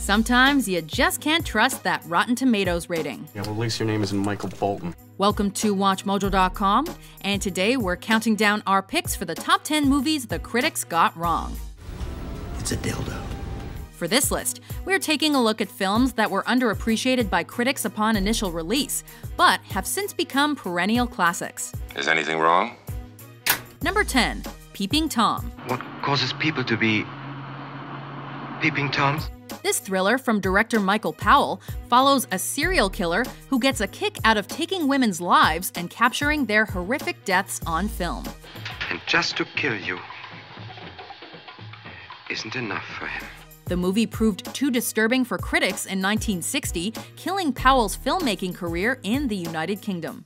Sometimes you just can't trust that Rotten Tomatoes rating. Yeah, well, at least your name isn't Michael Bolton. Welcome to WatchMojo.com, and today we're counting down our picks for the top 10 movies the critics got wrong. It's a dildo. For this list, we're taking a look at films that were underappreciated by critics upon initial release, but have since become perennial classics. Is anything wrong? Number 10, Peeping Tom. What causes people to be peeping toms? This thriller from director Michael Powell follows a serial killer who gets a kick out of taking women's lives and capturing their horrific deaths on film. And just to kill you isn't enough for him. The movie proved too disturbing for critics in 1960, killing Powell's filmmaking career in the United Kingdom.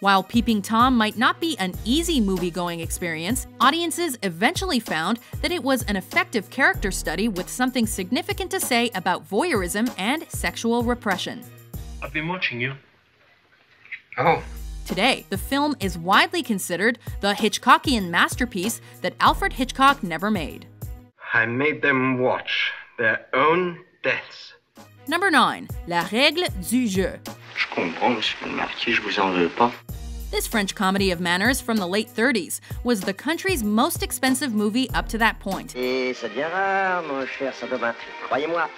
While Peeping Tom might not be an easy movie-going experience, audiences eventually found that it was an effective character study with something significant to say about voyeurism and sexual repression. I've been watching you. Oh. Today, the film is widely considered the Hitchcockian masterpiece that Alfred Hitchcock never made. I made them watch their own deaths. Number 9, La Règle du Jeu. Je comprends, monsieur le marquis, je vous en veux pas. This French comedy of manners from the late 30s was the country's most expensive movie up to that point. Et ça devient rare, mon cher Saint-Domingue. Croyez-moi,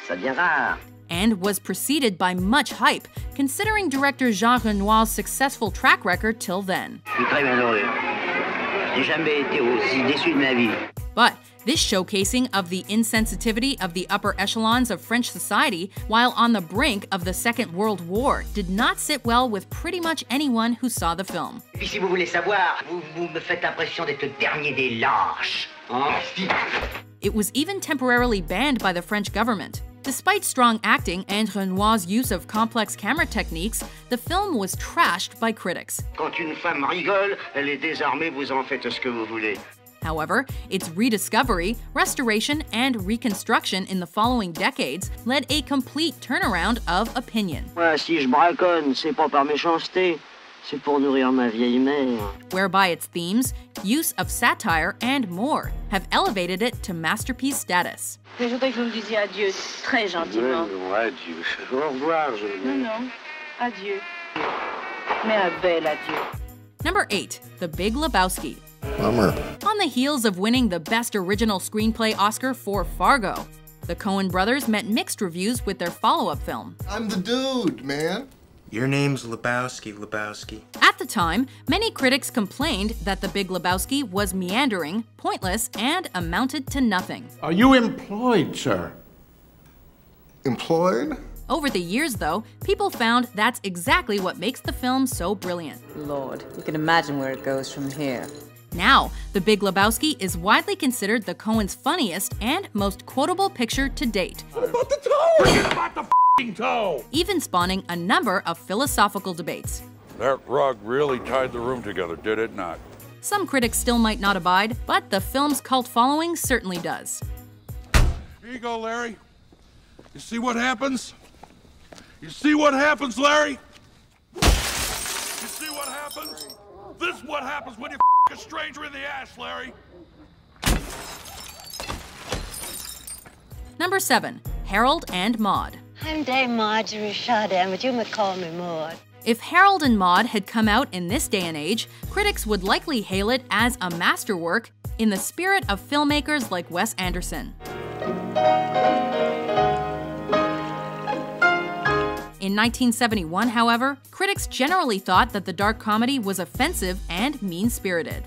ça devient rare. And was preceded by much hype, considering director Jean Renoir's successful track record till then. Je suis très bien heureux. J'ai jamais été aussi déçu de ma vie. But this showcasing of the insensitivity of the upper echelons of French society while on the brink of the Second World War did not sit well with pretty much anyone who saw the film. Et puis si vous voulez savoir, vous me faites l'impression d'être le dernier des lâches. Hein? It was even temporarily banned by the French government. Despite strong acting and Renoir's use of complex camera techniques, the film was trashed by critics. Quand une femme rigole, elle est désarmée, vous en faites ce que vous voulez. However, its rediscovery, restoration, and reconstruction in the following decades led a complete turnaround of opinion. Moi, si je braconne, c'est pas par méchanceté, c'est pour nourrir ma vieille mère. Whereby its themes, use of satire, and more have elevated it to masterpiece status. Je voudrais que vous me disiez adieu, très gentiment. Non, adieu. Au revoir, je... Non, adieu. Mais un bel adieu. Number 8, The Big Lebowski. Bummer. On the heels of winning the Best Original Screenplay Oscar for Fargo, the Coen brothers met mixed reviews with their follow-up film. I'm the dude, man. Your name's Lebowski. At the time, many critics complained that The Big Lebowski was meandering, pointless, and amounted to nothing. Are you employed, sir? Employed? Over the years, though, people found that's exactly what makes the film so brilliant. Lord, you can imagine where it goes from here. Now, The Big Lebowski is widely considered the Coens' funniest and most quotable picture to date. What about the toe? Forget about the f***ing toe! Even spawning a number of philosophical debates. That rug really tied the room together, did it not? Some critics still might not abide, but the film's cult following certainly does. Here you go, Larry. You see what happens? You see what happens, Larry? You see what happens? This is what happens when you a stranger in the ass, Larry. Number 7, Harold and Maude. I'm Dame Marjorie Chardin, but you may call me Maude. If Harold and Maude had come out in this day and age, critics would likely hail it as a masterwork in the spirit of filmmakers like Wes Anderson. In 1971, however, critics generally thought that the dark comedy was offensive and mean-spirited.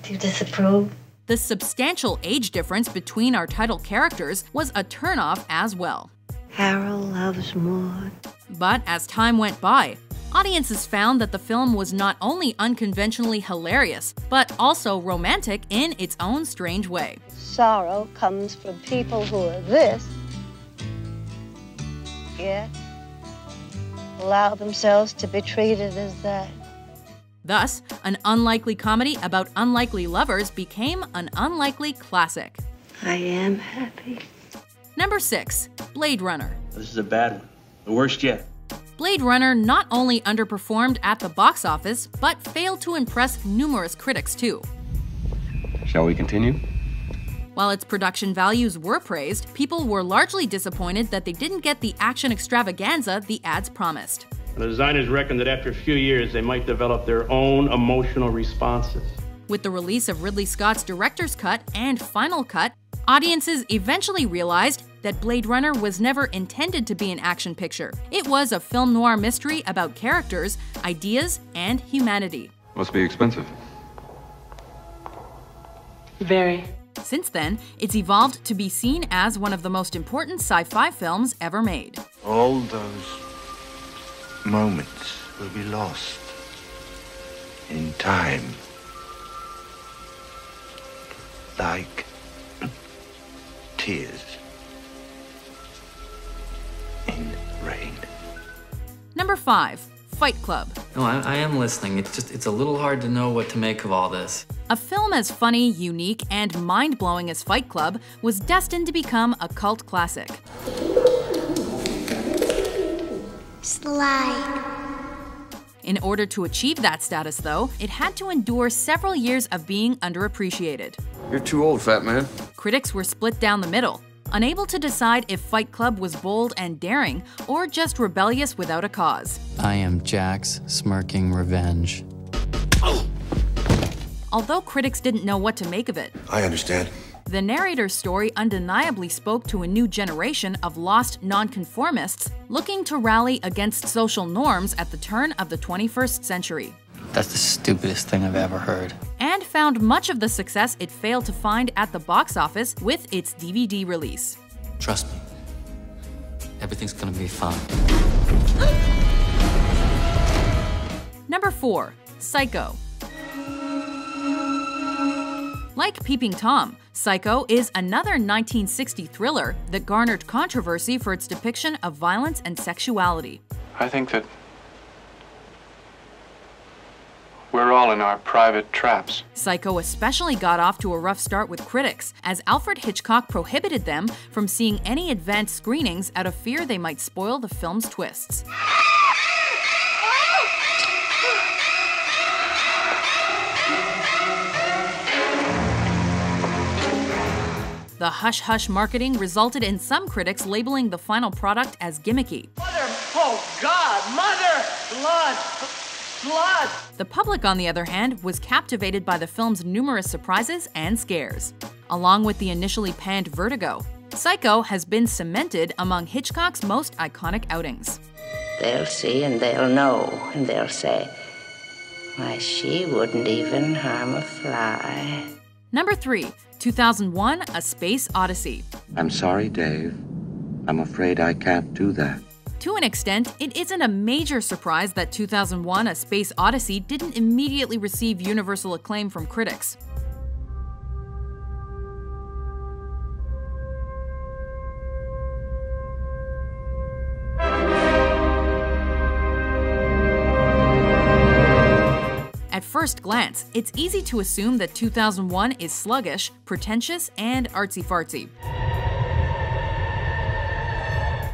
Do you disapprove? The substantial age difference between our title characters was a turnoff as well. Harold loves Maude. But as time went by, audiences found that the film was not only unconventionally hilarious, but also romantic in its own strange way. Sorrow comes from people who are this. Yeah. Allow themselves to be treated as that. Thus, an unlikely comedy about unlikely lovers became an unlikely classic. I am happy. Number 6, Blade Runner. This is a bad one. The worst yet. Blade Runner not only underperformed at the box office, but failed to impress numerous critics too. Shall we continue? While its production values were praised, people were largely disappointed that they didn't get the action extravaganza the ads promised. The designers reckoned that after a few years, they might develop their own emotional responses. With the release of Ridley Scott's director's cut and final cut, audiences eventually realized that Blade Runner was never intended to be an action picture. It was a film noir mystery about characters, ideas, and humanity. Must be expensive. Very. Since then, it's evolved to be seen as one of the most important sci-fi films ever made. All those moments will be lost in time, like tears in rain. Number 5. Fight Club. No, I am listening. It's a little hard to know what to make of all this. A film as funny, unique, and mind-blowing as Fight Club was destined to become a cult classic. Slide. In order to achieve that status, though, it had to endure several years of being underappreciated. You're too old, fat man. Critics were split down the middle, unable to decide if Fight Club was bold and daring or just rebellious without a cause. I am Jack's smirking revenge. Although critics didn't know what to make of it, I understand. the narrator's story undeniably spoke to a new generation of lost nonconformists looking to rally against social norms at the turn of the 21st century. That's the stupidest thing I've ever heard. And found much of the success it failed to find at the box office with its DVD release. Trust me. Everything's gonna be fine. Number 4. Psycho. Like Peeping Tom, Psycho is another 1960 thriller that garnered controversy for its depiction of violence and sexuality. I think that we're all in our private traps. Psycho especially got off to a rough start with critics, as Alfred Hitchcock prohibited them from seeing any advanced screenings out of fear they might spoil the film's twists. The hush-hush marketing resulted in some critics labeling the final product as gimmicky. Mother, oh God, mother, blood, blood! The public, on the other hand, was captivated by the film's numerous surprises and scares. Along with the initially panned Vertigo, Psycho has been cemented among Hitchcock's most iconic outings. They'll see and they'll know, and they'll say, why, she wouldn't even harm a fly. Number 3. 2001: A Space Odyssey. I'm sorry, Dave. I'm afraid I can't do that. To an extent, it isn't a major surprise that 2001: A Space Odyssey didn't immediately receive universal acclaim from critics. At first glance, it's easy to assume that 2001 is sluggish, pretentious, and artsy-fartsy.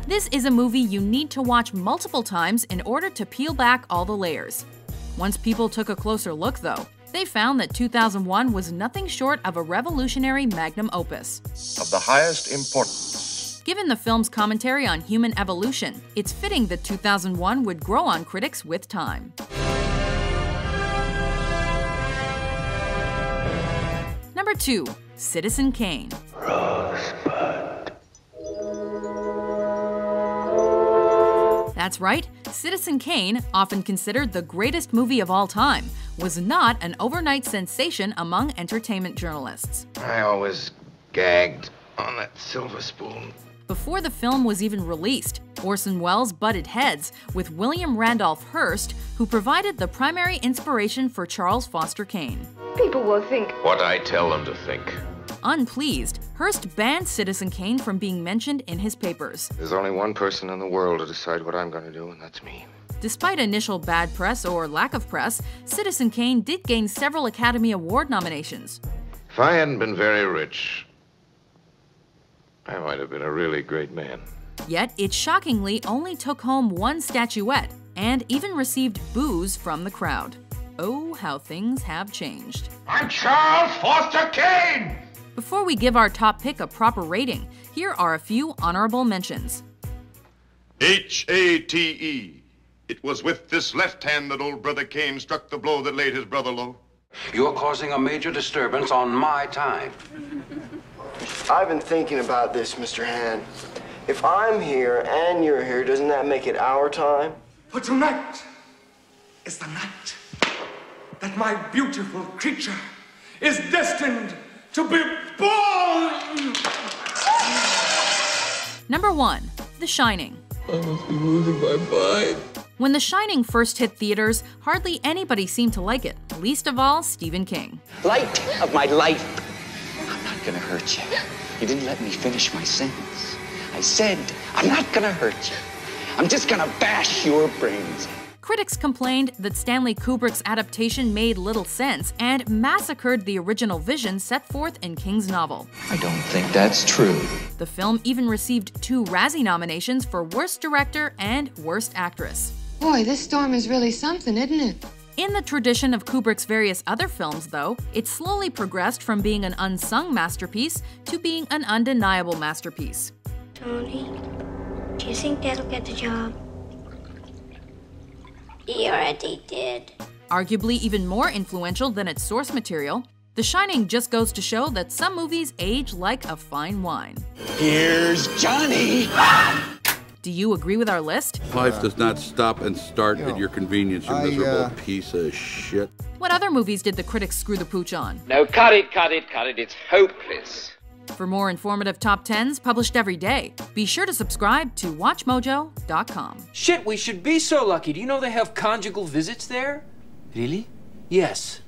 This is a movie you need to watch multiple times in order to peel back all the layers. Once people took a closer look, though, they found that 2001 was nothing short of a revolutionary magnum opus. Of the highest importance. Given the film's commentary on human evolution, it's fitting that 2001 would grow on critics with time. Number 2. Citizen Kane. Rosebud. That's right, Citizen Kane, often considered the greatest movie of all time, was not an overnight sensation among entertainment journalists. I always gagged on that silver spoon. Before the film was even released, Orson Welles butted heads with William Randolph Hearst, who provided the primary inspiration for Charles Foster Kane. People will think What I tell them to think. Unpleased, Hearst banned Citizen Kane from being mentioned in his papers. There's only one person in the world to decide what I'm going to do, and that's me. Despite initial bad press or lack of press, Citizen Kane did gain several Academy Award nominations. If I hadn't been very rich, I might have been a really great man. Yet it shockingly only took home 1 statuette and even received boos from the crowd. Oh, how things have changed. I'm Charles Foster Kane! Before we give our top pick a proper rating, here are a few honorable mentions. H-A-T-E. It was with this left hand that old brother Kane struck the blow that laid his brother low. You're causing a major disturbance on my time. I've been thinking about this, Mr. Hand. If I'm here and you're here, doesn't that make it our time? For tonight is the night that my beautiful creature is destined to be born! Number 1. The Shining. I must be losing my mind. When The Shining first hit theaters, hardly anybody seemed to like it, least of all Stephen King. Light of my life. I'm not gonna hurt you. You didn't let me finish my sentence. I said, I'm not gonna hurt you. I'm just gonna bash your brains. Critics complained that Stanley Kubrick's adaptation made little sense and massacred the original vision set forth in King's novel. I don't think that's true. The film even received 2 Razzie nominations for Worst Director and Worst Actress. Boy, this storm is really something, isn't it? In the tradition of Kubrick's various other films, though, it slowly progressed from being an unsung masterpiece to being an undeniable masterpiece. Tony, do you think that'll get the job? He already did. Arguably even more influential than its source material, The Shining just goes to show that some movies age like a fine wine. Here's Johnny! Do you agree with our list? Life does not stop and start at your convenience, you miserable piece of shit. What other movies did the critics screw the pooch on? No, cut it. It's hopeless. For more informative top 10s published every day, be sure to subscribe to WatchMojo.com. Shit, we should be so lucky. Do you know they have conjugal visits there? Really? Yes.